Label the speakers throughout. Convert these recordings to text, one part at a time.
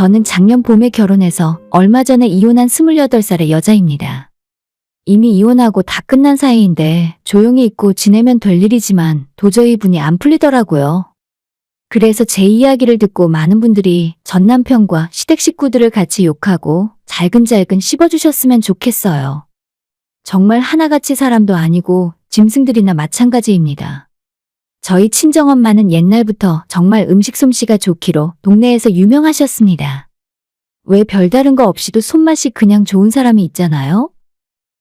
Speaker 1: 저는 작년 봄에 결혼해서 얼마 전에 이혼한 28살의 여자입니다. 이미 이혼하고 다 끝난 사이인데 조용히 있고 지내면 될 일이지만 도저히 분이 안 풀리더라고요. 그래서 제 이야기를 듣고 많은 분들이 전 남편과 시댁 식구들을 같이 욕하고 잘근잘근 씹어주셨으면 좋겠어요. 정말 하나같이 사람도 아니고 짐승들이나 마찬가지입니다. 저희 친정엄마는 옛날부터 정말 음식 솜씨가 좋기로 동네에서 유명하셨습니다. 왜 별다른 거 없이도 손맛이 그냥 좋은 사람이 있잖아요?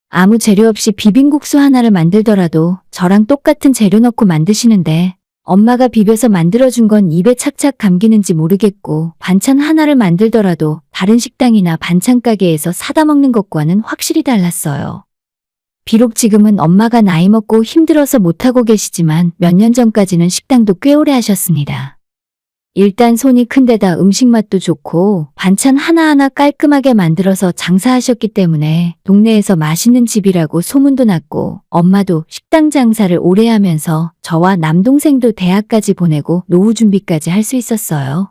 Speaker 1: 아무 재료 없이 비빔국수 하나를 만들더라도 저랑 똑같은 재료 넣고 만드시는데 엄마가 비벼서 만들어준 건 입에 착착 감기는지 모르겠고 반찬 하나를 만들더라도 다른 식당이나 반찬 가게에서 사다 먹는 것과는 확실히 달랐어요. 비록 지금은 엄마가 나이 먹고 힘들어서 못하고 계시지만 몇 년 전까지는 식당도 꽤 오래 하셨습니다. 일단 손이 큰 데다 음식 맛도 좋고 반찬 하나하나 깔끔하게 만들어서 장사하셨기 때문에 동네에서 맛있는 집이라고 소문도 났고 엄마도 식당 장사를 오래 하면서 저와 남동생도 대학까지 보내고 노후 준비까지 할 수 있었어요.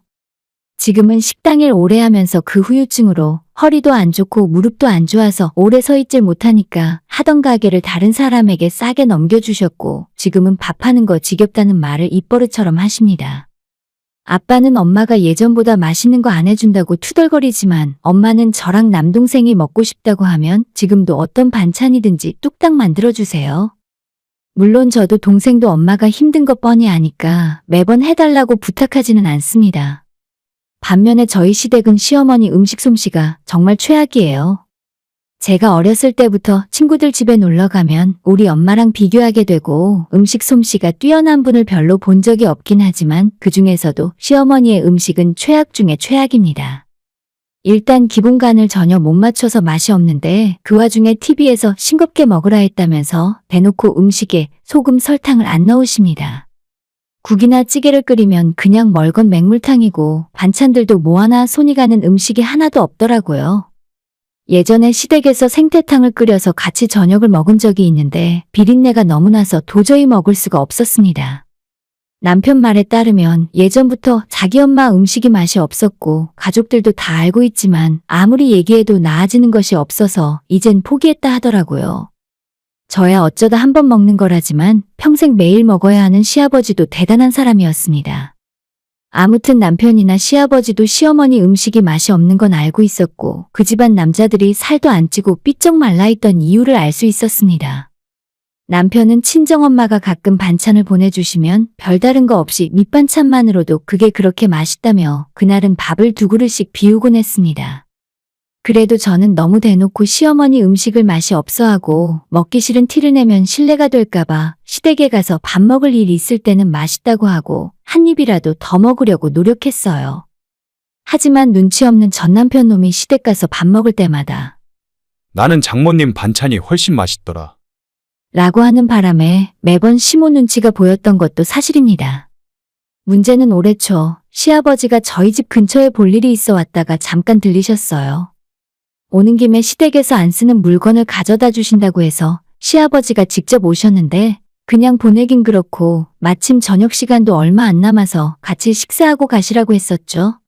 Speaker 1: 지금은 식당 일 오래 하면서 그 후유증으로 허리도 안 좋고 무릎도 안 좋아서 오래 서 있질 못하니까 하던 가게를 다른 사람에게 싸게 넘겨주셨고 지금은 밥하는 거 지겹다는 말을 입버릇처럼 하십니다. 아빠는 엄마가 예전보다 맛있는 거 안 해준다고 투덜거리지만 엄마는 저랑 남동생이 먹고 싶다고 하면 지금도 어떤 반찬이든지 뚝딱 만들어주세요. 물론 저도 동생도 엄마가 힘든 거 뻔히 아니까 매번 해달라고 부탁하지는 않습니다. 반면에 저희 시댁은 시어머니 음식 솜씨가 정말 최악이에요. 제가 어렸을 때부터 친구들 집에 놀러 가면 우리 엄마랑 비교하게 되고 음식 솜씨가 뛰어난 분을 별로 본 적이 없긴 하지만 그 중에서도 시어머니의 음식은 최악 중에 최악입니다. 일단 기본 간을 전혀 못 맞춰서 맛이 없는데 그 와중에 TV에서 싱겁게 먹으라 했다면서 대놓고 음식에 소금 설탕을 안 넣으십니다. 국이나 찌개를 끓이면 그냥 멀건 맹물탕이고 반찬들도 뭐 하나 손이 가는 음식이 하나도 없더라고요. 예전에 시댁에서 생태탕을 끓여서 같이 저녁을 먹은 적이 있는데 비린내가 너무 나서 도저히 먹을 수가 없었습니다. 남편 말에 따르면 예전부터 자기 엄마 음식이 맛이 없었고 가족들도 다 알고 있지만 아무리 얘기해도 나아지는 것이 없어서 이젠 포기했다 하더라고요. 저야 어쩌다 한 번 먹는 거라지만 평생 매일 먹어야 하는 시아버지도 대단한 사람이었습니다. 아무튼 남편이나 시아버지도 시어머니 음식이 맛이 없는 건 알고 있었고 그 집안 남자들이 살도 안 찌고 삐쩍 말라있던 이유를 알 수 있었습니다. 남편은 친정엄마가 가끔 반찬을 보내주시면 별다른 거 없이 밑반찬만으로도 그게 그렇게 맛있다며 그날은 밥을 2그릇씩 비우곤 했습니다. 그래도 저는 너무 대놓고 시어머니 음식을 맛이 없어하고 먹기 싫은 티를 내면 실례가 될까봐 시댁에 가서 밥 먹을 일 있을 때는 맛있다고 하고 한 입이라도 더 먹으려고 노력했어요. 하지만 눈치 없는 전 남편 놈이 시댁 가서 밥 먹을 때마다
Speaker 2: 나는 장모님 반찬이 훨씬 맛있더라.
Speaker 1: 라고 하는 바람에 매번 시모 눈치가 보였던 것도 사실입니다. 문제는 올해 초 시아버지가 저희 집 근처에 볼 일이 있어 왔다가 잠깐 들리셨어요. 오는 김에 시댁에서 안 쓰는 물건을 가져다 주신다고 해서 시아버지가 직접 오셨는데 그냥 보내긴 그렇고 마침 저녁 시간도 얼마 안 남아서 같이 식사하고 가시라고 했었죠.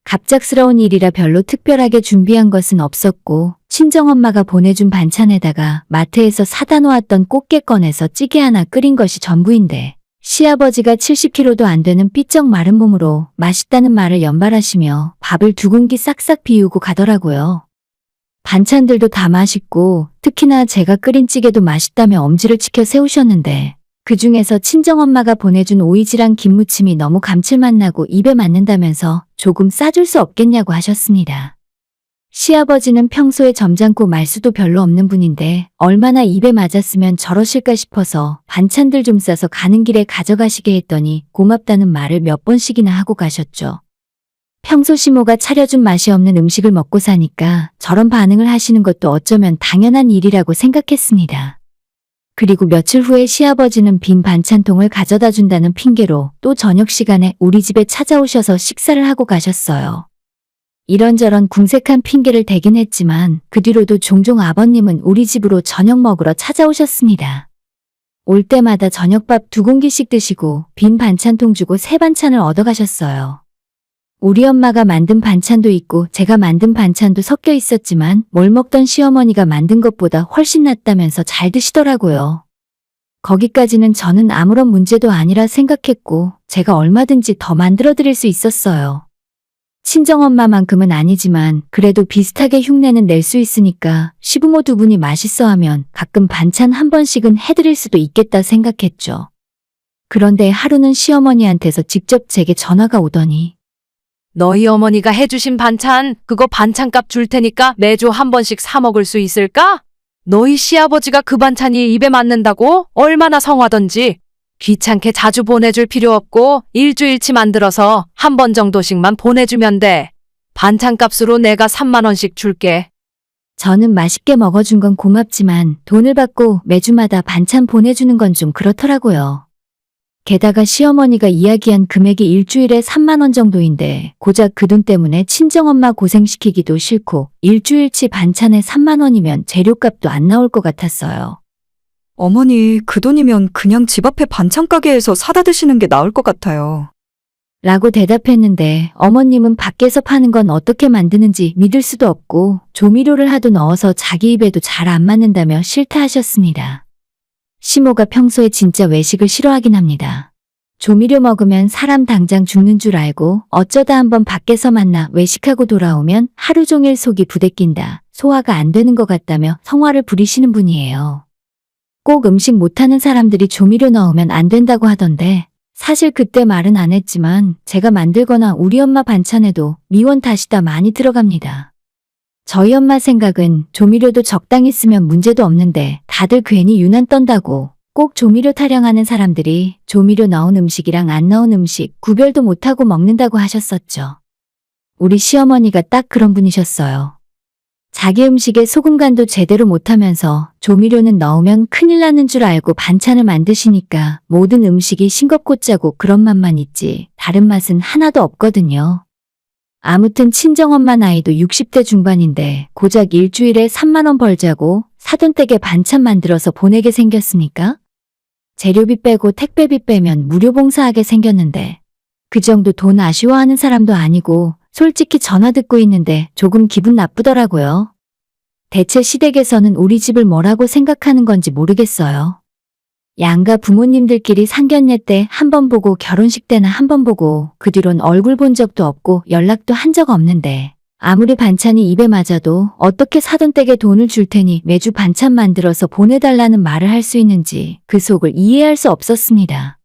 Speaker 1: 갑작스러운 일이라 별로 특별하게 준비한 것은 없었고 친정엄마가 보내준 반찬에다가 마트에서 사다 놓았던 꽃게 꺼내서 찌개 하나 끓인 것이 전부인데 시아버지가 70kg도 안 되는 삐쩍 마른 몸으로 맛있다는 말을 연발하시며 밥을 2공기 싹싹 비우고 가더라고요. 반찬들도 다 맛있고 특히나 제가 끓인 찌개도 맛있다며 엄지를 치켜 세우셨는데 그중에서 친정엄마가 보내준 오이지랑 김무침이 너무 감칠맛 나고 입에 맞는다면서 조금 싸줄 수 없겠냐고 하셨습니다. 시아버지는 평소에 점잖고 말수도 별로 없는 분인데 얼마나 입에 맞았으면 저러실까 싶어서 반찬들 좀 싸서 가는 길에 가져가시게 했더니 고맙다는 말을 몇 번씩이나 하고 가셨죠. 평소 시모가 차려준 맛이 없는 음식을 먹고 사니까 저런 반응을 하시는 것도 어쩌면 당연한 일이라고 생각했습니다. 그리고 며칠 후에 시아버지는 빈 반찬통을 가져다 준다는 핑계로 또 저녁 시간에 우리 집에 찾아오셔서 식사를 하고 가셨어요. 이런저런 궁색한 핑계를 대긴 했지만 그 뒤로도 종종 아버님은 우리 집으로 저녁 먹으러 찾아오셨습니다. 올 때마다 저녁밥 2공기씩 드시고 빈 반찬통 주고 새 반찬을 얻어가셨어요. 우리 엄마가 만든 반찬도 있고 제가 만든 반찬도 섞여 있었지만 뭘 먹던 시어머니가 만든 것보다 훨씬 낫다면서 잘 드시더라고요. 거기까지는 저는 아무런 문제도 아니라 생각했고 제가 얼마든지 더 만들어 드릴 수 있었어요. 친정엄마만큼은 아니지만 그래도 비슷하게 흉내는 낼 수 있으니까 시부모 두 분이 맛있어 하면 가끔 반찬 한 번씩은 해드릴 수도 있겠다 생각했죠. 그런데 하루는 시어머니한테서 직접 제게 전화가 오더니
Speaker 3: 너희 어머니가 해주신 반찬, 그거 반찬값 줄 테니까 매주 한 번씩 사 먹을 수 있을까? 너희 시아버지가 그 반찬이 입에 맞는다고 얼마나 성하던지. 귀찮게 자주 보내줄 필요 없고 일주일치 만들어서 한 번 정도씩만 보내주면 돼. 반찬값으로 내가 3만 원씩 줄게.
Speaker 1: 저는 맛있게 먹어준 건 고맙지만 돈을 받고 매주마다 반찬 보내주는 건 좀 그렇더라고요. 게다가 시어머니가 이야기한 금액이 일주일에 3만 원 정도인데 고작 그 돈 때문에 친정엄마 고생시키기도 싫고 일주일치 반찬에 3만 원이면 재료값도 안 나올 것 같았어요.
Speaker 4: 어머니, 그 돈이면 그냥 집 앞에 반찬 가게에서 사다 드시는 게 나을 것 같아요.
Speaker 1: 라고 대답했는데 어머님은 밖에서 파는 건 어떻게 만드는지 믿을 수도 없고 조미료를 하도 넣어서 자기 입에도 잘 안 맞는다며 싫다 하셨습니다. 시모가 평소에 진짜 외식을 싫어하긴 합니다. 조미료 먹으면 사람 당장 죽는 줄 알고 어쩌다 한번 밖에서 만나 외식하고 돌아오면 하루 종일 속이 부대낀다, 소화가 안 되는 것 같다며 성화를 부리시는 분이에요. 꼭 음식 못하는 사람들이 조미료 넣으면 안 된다고 하던데 사실 그때 말은 안 했지만 제가 만들거나 우리 엄마 반찬에도 미원 다시다 많이 들어갑니다. 저희 엄마 생각은 조미료도 적당히 쓰면 문제도 없는데 다들 괜히 유난 떤다고 꼭 조미료 타령하는 사람들이 조미료 넣은 음식이랑 안 넣은 음식 구별도 못하고 먹는다고 하셨었죠. 우리 시어머니가 딱 그런 분이셨어요. 자기 음식에 소금 간도 제대로 못하면서 조미료는 넣으면 큰일 나는 줄 알고 반찬을 만드시니까 모든 음식이 싱겁고 짜고 그런 맛만 있지 다른 맛은 하나도 없거든요. 아무튼 친정엄마 나이도 60대 중반인데 고작 일주일에 3만 원 벌자고 사돈 댁에 반찬 만들어서 보내게 생겼으니까? 재료비 빼고 택배비 빼면 무료 봉사하게 생겼는데 그 정도 돈 아쉬워하는 사람도 아니고 솔직히 전화 듣고 있는데 조금 기분 나쁘더라고요. 대체 시댁에서는 우리 집을 뭐라고 생각하는 건지 모르겠어요. 양가 부모님들끼리 상견례 때 한 번 보고 결혼식 때나 한 번 보고 그 뒤론 얼굴 본 적도 없고 연락도 한 적 없는데 아무리 반찬이 입에 맞아도 어떻게 사돈 댁에 돈을 줄 테니 매주 반찬 만들어서 보내달라는 말을 할 수 있는지 그 속을 이해할 수 없었습니다.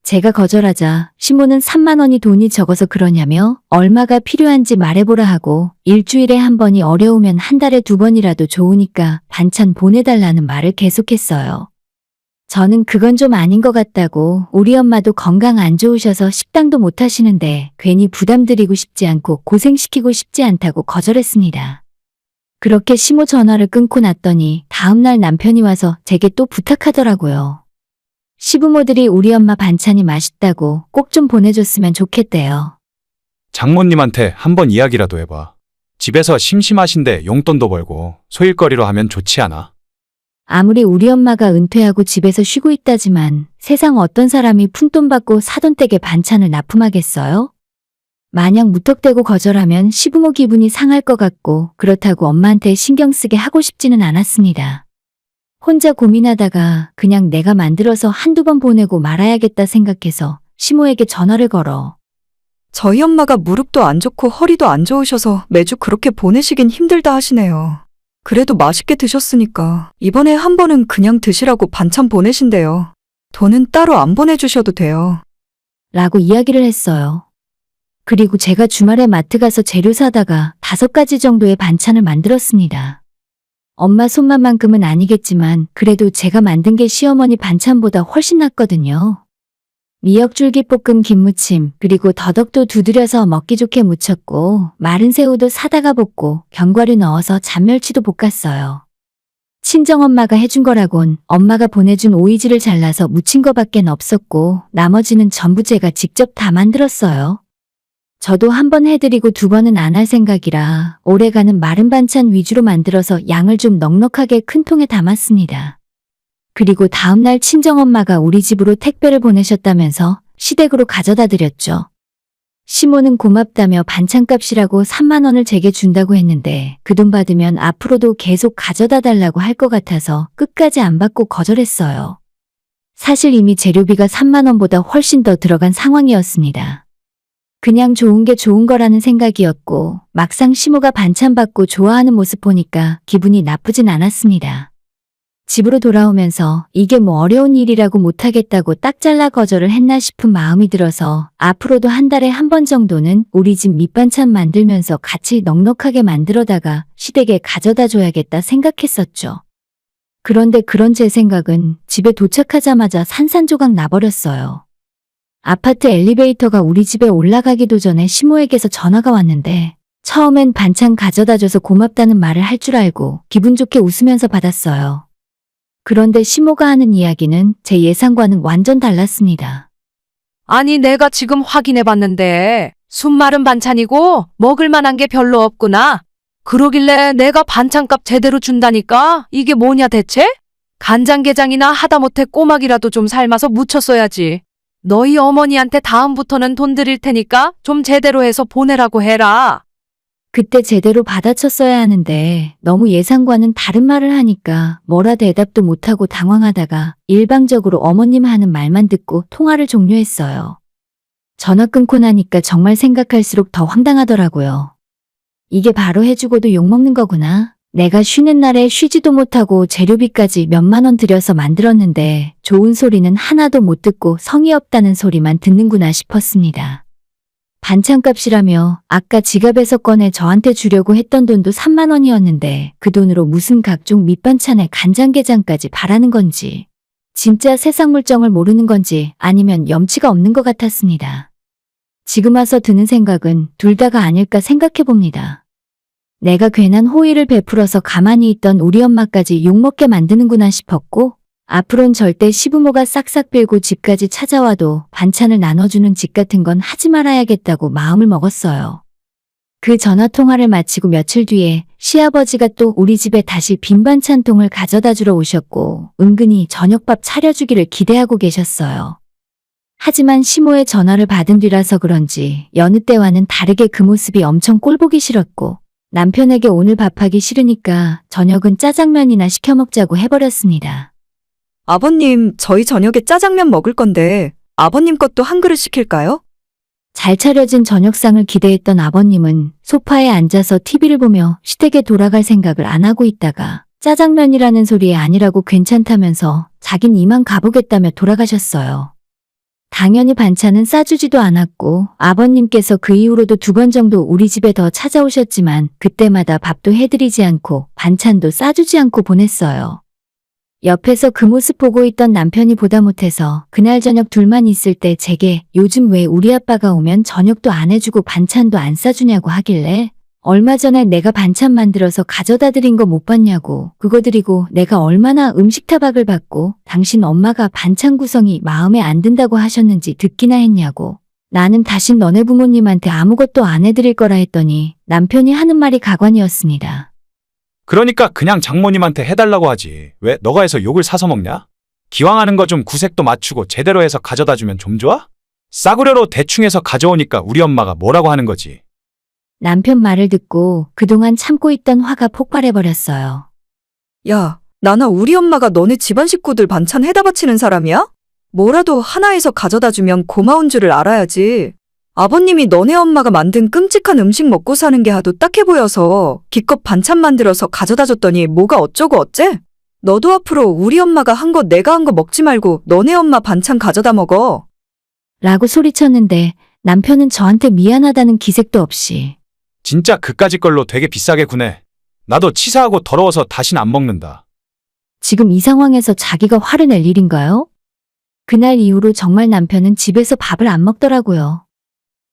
Speaker 1: 제가 거절하자 시모는 3만 원이 돈이 적어서 그러냐며 얼마가 필요한지 말해보라 하고 일주일에 한 번이 어려우면 한 달에 2번이라도 좋으니까 반찬 보내달라는 말을 계속했어요. 저는 그건 좀 아닌 것 같다고 우리 엄마도 건강 안 좋으셔서 식당도 못 하시는데 괜히 부담드리고 싶지 않고 고생시키고 싶지 않다고 거절했습니다. 그렇게 시모 전화를 끊고 났더니 다음날 남편이 와서 제게 또 부탁하더라고요. 시부모들이 우리 엄마 반찬이 맛있다고 꼭 좀 보내줬으면 좋겠대요.
Speaker 2: 장모님한테 한번 이야기라도 해봐. 집에서 심심하신데 용돈도 벌고 소일거리로 하면 좋지 않아?
Speaker 1: 아무리 우리 엄마가 은퇴하고 집에서 쉬고 있다지만 세상 어떤 사람이 푼돈 받고 사돈 댁에 반찬을 납품하겠어요? 마냥 무턱대고 거절하면 시부모 기분이 상할 것 같고 그렇다고 엄마한테 신경 쓰게 하고 싶지는 않았습니다. 혼자 고민하다가 그냥 내가 만들어서 한두 번 보내고 말아야겠다 생각해서 시모에게 전화를 걸어
Speaker 4: 저희 엄마가 무릎도 안 좋고 허리도 안 좋으셔서 매주 그렇게 보내시긴 힘들다 하시네요. 그래도 맛있게 드셨으니까 이번에 한 번은 그냥 드시라고 반찬 보내신대요. 돈은 따로 안 보내주셔도 돼요.
Speaker 1: 라고 이야기를 했어요. 그리고 제가 주말에 마트 가서 재료 사다가 5가지 정도의 반찬을 만들었습니다. 엄마 손맛만큼은 아니겠지만 그래도 제가 만든 게 시어머니 반찬보다 훨씬 낫거든요. 미역줄기볶음 김무침 그리고 더덕도 두드려서 먹기 좋게 무쳤고 마른 새우도 사다가 볶고 견과류 넣어서 잔멸치도 볶았어요. 친정엄마가 해준 거라곤 엄마가 보내준 오이지를 잘라서 무친 거밖엔 없었고 나머지는 전부 제가 직접 다 만들었어요. 저도 한 번 해드리고 2번은 안 할 생각이라 오래가는 마른 반찬 위주로 만들어서 양을 좀 넉넉하게 큰 통에 담았습니다. 그리고 다음날 친정엄마가 우리 집으로 택배를 보내셨다면서 시댁으로 가져다 드렸죠. 시모는 고맙다며 반찬값이라고 3만 원을 제게 준다고 했는데 그 돈 받으면 앞으로도 계속 가져다 달라고 할 것 같아서 끝까지 안 받고 거절했어요. 사실 이미 재료비가 3만 원보다 훨씬 더 들어간 상황이었습니다. 그냥 좋은 게 좋은 거라는 생각이었고 막상 시모가 반찬 받고 좋아하는 모습 보니까 기분이 나쁘진 않았습니다. 집으로 돌아오면서 이게 뭐 어려운 일이라고 못하겠다고 딱 잘라 거절을 했나 싶은 마음이 들어서 앞으로도 한 달에 한 번 정도는 우리 집 밑반찬 만들면서 같이 넉넉하게 만들어다가 시댁에 가져다 줘야겠다 생각했었죠. 그런데 그런 제 생각은 집에 도착하자마자 산산조각 나버렸어요. 아파트 엘리베이터가 우리 집에 올라가기도 전에 시모에게서 전화가 왔는데 처음엔 반찬 가져다 줘서 고맙다는 말을 할 줄 알고 기분 좋게 웃으면서 받았어요. 그런데 시모가 하는 이야기는 제 예상과는 완전 달랐습니다.
Speaker 3: 아니, 내가 지금 확인해 봤는데 순마른 반찬이고 먹을 만한 게 별로 없구나. 그러길래 내가 반찬값 제대로 준다니까 이게 뭐냐 대체? 간장게장이나 하다못해 꼬막이라도 좀 삶아서 무쳤어야지. 너희 어머니한테 다음부터는 돈 드릴 테니까 좀 제대로 해서 보내라고 해라.
Speaker 1: 그때 제대로 받아쳤어야 하는데 너무 예상과는 다른 말을 하니까 뭐라 대답도 못하고 당황하다가 일방적으로 어머님 하는 말만 듣고 통화를 종료했어요. 전화 끊고 나니까 정말 생각할수록 더 황당하더라고요. 이게 바로 해주고도 욕먹는 거구나. 내가 쉬는 날에 쉬지도 못하고 재료비까지 몇만 원 들여서 만들었는데 좋은 소리는 하나도 못 듣고 성의 없다는 소리만 듣는구나 싶었습니다. 반찬값이라며 아까 지갑에서 꺼내 저한테 주려고 했던 돈도 3만 원이었는데 그 돈으로 무슨 각종 밑반찬에 간장게장까지 바라는 건지 진짜 세상 물정을 모르는 건지 아니면 염치가 없는 것 같았습니다. 지금 와서 드는 생각은 둘 다가 아닐까 생각해봅니다. 내가 괜한 호의를 베풀어서 가만히 있던 우리 엄마까지 욕먹게 만드는구나 싶었고 앞으론 절대 시부모가 싹싹 빌고 집까지 찾아와도 반찬을 나눠주는 짓 같은 건 하지 말아야겠다고 마음을 먹었어요. 그 전화통화를 마치고 며칠 뒤에 시아버지가 또 우리 집에 다시 빈 반찬통을 가져다 주러 오셨고 은근히 저녁밥 차려주기를 기대하고 계셨어요. 하지만 시모의 전화를 받은 뒤라서 그런지 여느 때와는 다르게 그 모습이 엄청 꼴보기 싫었고 남편에게 오늘 밥하기 싫으니까 저녁은 짜장면이나 시켜 먹자고 해버렸습니다.
Speaker 4: 아버님, 저희 저녁에 짜장면 먹을 건데 아버님 것도 한 그릇 시킬까요?
Speaker 1: 잘 차려진 저녁상을 기대했던 아버님은 소파에 앉아서 TV를 보며 시댁에 돌아갈 생각을 안 하고 있다가 짜장면이라는 소리에 아니라고 괜찮다면서 자긴 이만 가보겠다며 돌아가셨어요. 당연히 반찬은 싸주지도 않았고 아버님께서 그 이후로도 2번 정도 우리 집에 더 찾아오셨지만 그때마다 밥도 해드리지 않고 반찬도 싸주지 않고 보냈어요. 옆에서 그 모습 보고 있던 남편이 보다 못해서 그날 저녁 둘만 있을 때 제게 요즘 왜 우리 아빠가 오면 저녁도 안 해주고 반찬도 안 싸주냐고 하길래 얼마 전에 내가 반찬 만들어서 가져다 드린 거 못 봤냐고 그거 드리고 내가 얼마나 음식 타박을 받고 당신 엄마가 반찬 구성이 마음에 안 든다고 하셨는지 듣기나 했냐고 나는 다신 너네 부모님한테 아무것도 안 해드릴 거라 했더니 남편이 하는 말이 가관이었습니다.
Speaker 2: 그러니까 그냥 장모님한테 해달라고 하지. 왜 너가 해서 욕을 사서 먹냐? 기왕 하는 거 좀 구색도 맞추고 제대로 해서 가져다 주면 좀 좋아? 싸구려로 대충 해서 가져오니까 우리 엄마가 뭐라고 하는 거지.
Speaker 1: 남편 말을 듣고 그동안 참고 있던 화가 폭발해버렸어요.
Speaker 4: 야, 나나 우리 엄마가 너네 집안 식구들 반찬 해다 바치는 사람이야? 뭐라도 하나에서 가져다 주면 고마운 줄을 알아야지. 아버님이 너네 엄마가 만든 끔찍한 음식 먹고 사는 게 하도 딱해 보여서 기껏 반찬 만들어서 가져다 줬더니 뭐가 어쩌고 어째? 너도 앞으로 우리 엄마가 한 거 내가 한 거 먹지 말고 너네 엄마 반찬 가져다 먹어.
Speaker 1: 라고 소리쳤는데 남편은 저한테 미안하다는 기색도 없이
Speaker 2: 진짜 그까짓 걸로 되게 비싸게 구네. 나도 치사하고 더러워서 다신 안 먹는다.
Speaker 1: 지금 이 상황에서 자기가 화를 낼 일인가요? 그날 이후로 정말 남편은 집에서 밥을 안 먹더라고요.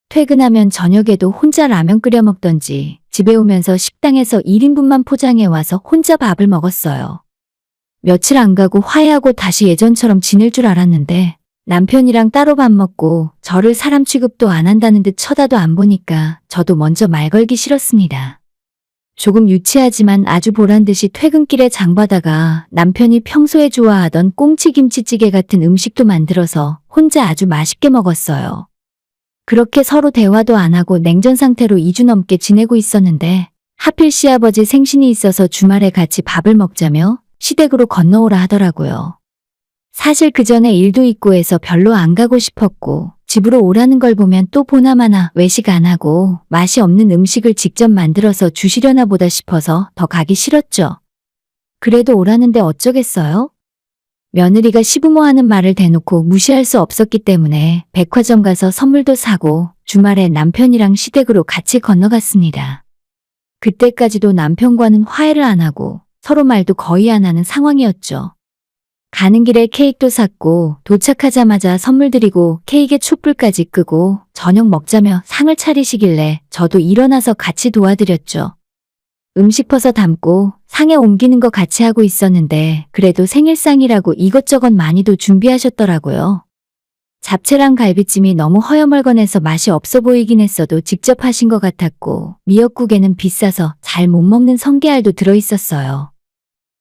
Speaker 1: 퇴근하면 저녁에도 혼자 라면 끓여 먹던지 집에 오면서 식당에서 1인분만 포장해 와서 혼자 밥을 먹었어요. 며칠 안 가고 화해하고 다시 예전처럼 지낼 줄 알았는데 남편이랑 따로 밥 먹고 저를 사람 취급도 안 한다는 듯 쳐다도 안 보니까 저도 먼저 말 걸기 싫었습니다. 조금 유치하지만 아주 보란듯이 퇴근길에 장 봐다가 남편이 평소에 좋아하던 꽁치김치찌개 같은 음식도 만들어서 혼자 아주 맛있게 먹었어요. 그렇게 서로 대화도 안 하고 냉전 상태로 2주 넘게 지내고 있었는데 하필 시아버지 생신이 있어서 주말에 같이 밥을 먹자며 시댁으로 건너오라 하더라고요. 사실 그 전에 일도 있고 해서 별로 안 가고 싶었고 집으로 오라는 걸 보면 또 보나마나 외식 안 하고 맛이 없는 음식을 직접 만들어서 주시려나 보다 싶어서 더 가기 싫었죠. 그래도 오라는데 어쩌겠어요? 며느리가 시부모 하는 말을 대놓고 무시할 수 없었기 때문에 백화점 가서 선물도 사고 주말에 남편이랑 시댁으로 같이 건너갔습니다. 그때까지도 남편과는 화해를 안 하고 서로 말도 거의 안 하는 상황이었죠. 가는 길에 케이크도 샀고 도착하자마자 선물 드리고 케이크에 촛불까지 끄고 저녁 먹자며 상을 차리시길래 저도 일어나서 같이 도와드렸죠. 음식 퍼서 담고 상에 옮기는 거 같이 하고 있었는데 그래도 생일상이라고 이것저것 많이도 준비하셨더라고요. 잡채랑 갈비찜이 너무 허여멀건해서 맛이 없어 보이긴 했어도 직접 하신 것 같았고 미역국에는 비싸서 잘 못 먹는 성게알도 들어있었어요.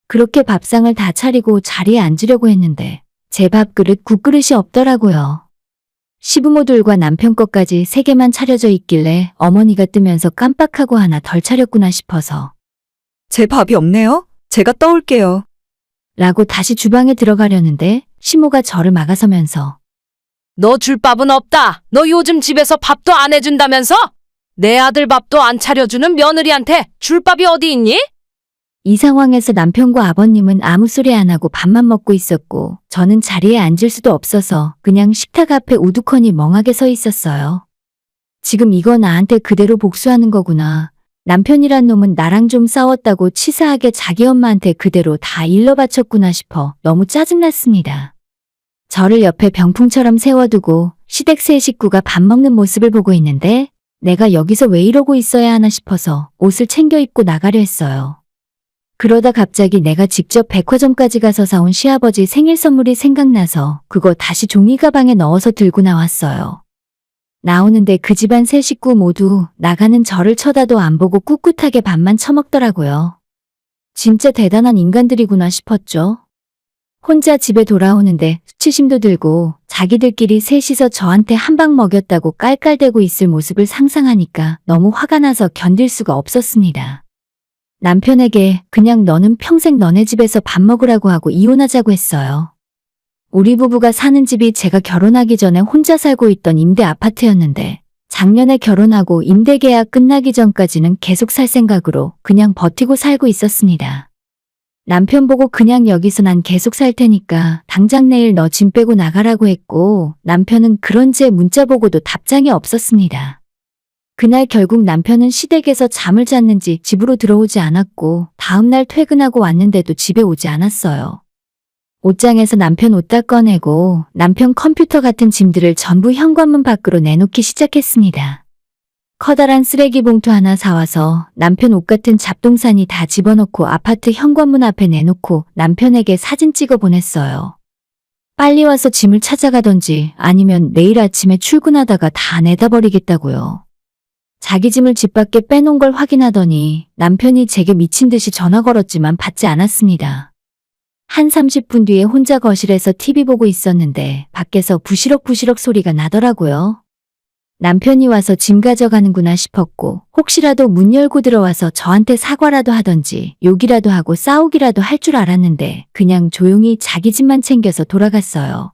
Speaker 1: 그렇게 밥상을 다 차리고 자리에 앉으려고 했는데 제 밥그릇 국그릇이 없더라고요. 시부모들과 남편 것까지 3개만 차려져 있길래 어머니가 뜨면서 깜빡하고 하나 덜 차렸구나 싶어서
Speaker 4: 제 밥이 없네요? 제가 떠올게요.
Speaker 1: 라고 다시 주방에 들어가려는데 시모가 저를 막아서면서
Speaker 3: 너 줄 밥은 없다. 너 요즘 집에서 밥도 안 해준다면서? 내 아들 밥도 안 차려주는 며느리한테 줄 밥이 어디 있니?
Speaker 1: 이 상황에서 남편과 아버님은 아무 소리 안 하고 밥만 먹고 있었고 저는 자리에 앉을 수도 없어서 그냥 식탁 앞에 우두커니 멍하게 서 있었어요. 지금 이거 나한테 그대로 복수하는 거구나. 남편이란 놈은 나랑 좀 싸웠다고 치사하게 자기 엄마한테 그대로 다 일러 바쳤구나 싶어 너무 짜증났습니다. 저를 옆에 병풍처럼 세워두고 시댁 세 식구가 밥 먹는 모습을 보고 있는데 내가 여기서 왜 이러고 있어야 하나 싶어서 옷을 챙겨 입고 나가려 했어요. 그러다 갑자기 내가 직접 백화점까지 가서 사온 시아버지 생일 선물이 생각나서 그거 다시 종이 가방에 넣어서 들고 나왔어요. 나오는데 그 집안 세 식구 모두 나가는 저를 쳐다도 안 보고 꿋꿋하게 밥만 처먹더라고요. 진짜 대단한 인간들이구나 싶었죠. 혼자 집에 돌아오는데 수치심도 들고 자기들끼리 셋이서 저한테 한 방 먹였다고 깔깔대고 있을 모습을 상상하니까 너무 화가 나서 견딜 수가 없었습니다. 남편에게 그냥 너는 평생 너네 집에서 밥 먹으라고 하고 이혼하자고 했어요. 우리 부부가 사는 집이 제가 결혼하기 전에 혼자 살고 있던 임대 아파트였는데 작년에 결혼하고 임대 계약 끝나기 전까지는 계속 살 생각으로 그냥 버티고 살고 있었습니다. 남편 보고 그냥 여기서 난 계속 살 테니까 당장 내일 너 짐 빼고 나가라고 했고 남편은 그런지 문자 보고도 답장이 없었습니다. 그날 결국 남편은 시댁에서 잠을 잤는지 집으로 들어오지 않았고 다음날 퇴근하고 왔는데도 집에 오지 않았어요. 옷장에서 남편 옷 다 꺼내고 남편 컴퓨터 같은 짐들을 전부 현관문 밖으로 내놓기 시작했습니다. 커다란 쓰레기 봉투 하나 사와서 남편 옷 같은 잡동사니 다 집어넣고 아파트 현관문 앞에 내놓고 남편에게 사진 찍어 보냈어요. 빨리 와서 짐을 찾아가던지 아니면 내일 아침에 출근하다가 다 내다 버리겠다고요. 자기 짐을 집 밖에 빼놓은 걸 확인하더니 남편이 제게 미친 듯이 전화 걸었지만 받지 않았습니다. 한 30분 뒤에 혼자 거실에서 TV 보고 있었는데 밖에서 부시럭부시럭 소리가 나더라고요. 남편이 와서 짐 가져가는구나 싶었고 혹시라도 문 열고 들어와서 저한테 사과라도 하던지 욕이라도 하고 싸우기라도 할 줄 알았는데 그냥 조용히 자기 짐만 챙겨서 돌아갔어요.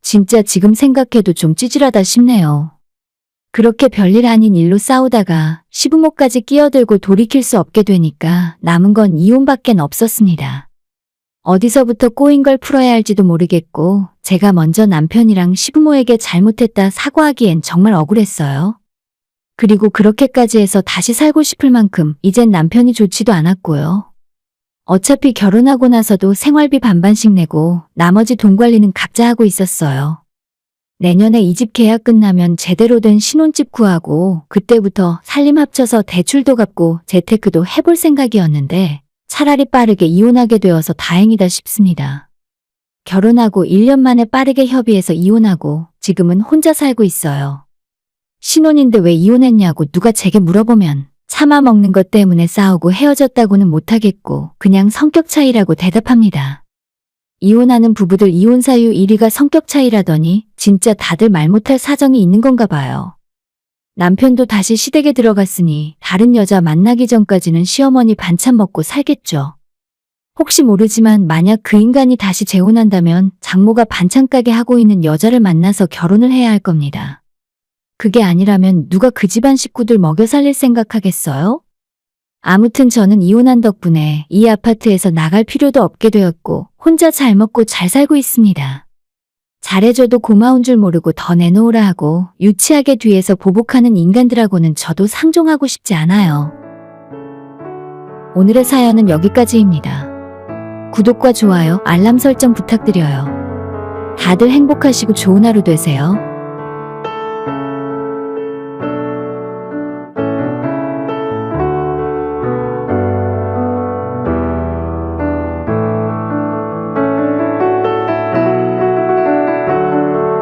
Speaker 1: 진짜 지금 생각해도 좀 찌질하다 싶네요. 그렇게 별일 아닌 일로 싸우다가 시부모까지 끼어들고 돌이킬 수 없게 되니까 남은 건 이혼밖엔 없었습니다. 어디서부터 꼬인 걸 풀어야 할지도 모르겠고 제가 먼저 남편이랑 시부모에게 잘못했다 사과하기엔 정말 억울했어요. 그리고 그렇게까지 해서 다시 살고 싶을 만큼 이젠 남편이 좋지도 않았고요. 어차피 결혼하고 나서도 생활비 반반씩 내고 나머지 돈 관리는 각자 하고 있었어요. 내년에 이 집 계약 끝나면 제대로 된 신혼집 구하고 그때부터 살림 합쳐서 대출도 갚고 재테크도 해볼 생각이었는데 차라리 빠르게 이혼하게 되어서 다행이다 싶습니다. 결혼하고 1년 만에 빠르게 협의해서 이혼하고 지금은 혼자 살고 있어요. 신혼인데 왜 이혼했냐고 누가 제게 물어보면 참아 먹는 것 때문에 싸우고 헤어졌다고는 못하겠고 그냥 성격 차이라고 대답합니다. 이혼하는 부부들 이혼 사유 1위가 성격 차이라더니 진짜 다들 말 못할 사정이 있는 건가 봐요. 남편도 다시 시댁에 들어갔으니 다른 여자 만나기 전까지는 시어머니 반찬 먹고 살겠죠. 혹시 모르지만 만약 그 인간이 다시 재혼한다면 장모가 반찬 가게 하고 있는 여자를 만나서 결혼을 해야 할 겁니다. 그게 아니라면 누가 그 집안 식구들 먹여 살릴 생각하겠어요? 아무튼 저는 이혼한 덕분에 이 아파트에서 나갈 필요도 없게 되었고 혼자 잘 먹고 잘 살고 있습니다. 잘해줘도 고마운 줄 모르고 더 내놓으라 하고 유치하게 뒤에서 보복하는 인간들하고는 저도 상종하고 싶지 않아요. 오늘의 사연은 여기까지입니다. 구독과 좋아요, 알람 설정 부탁드려요. 다들 행복하시고 좋은 하루 되세요.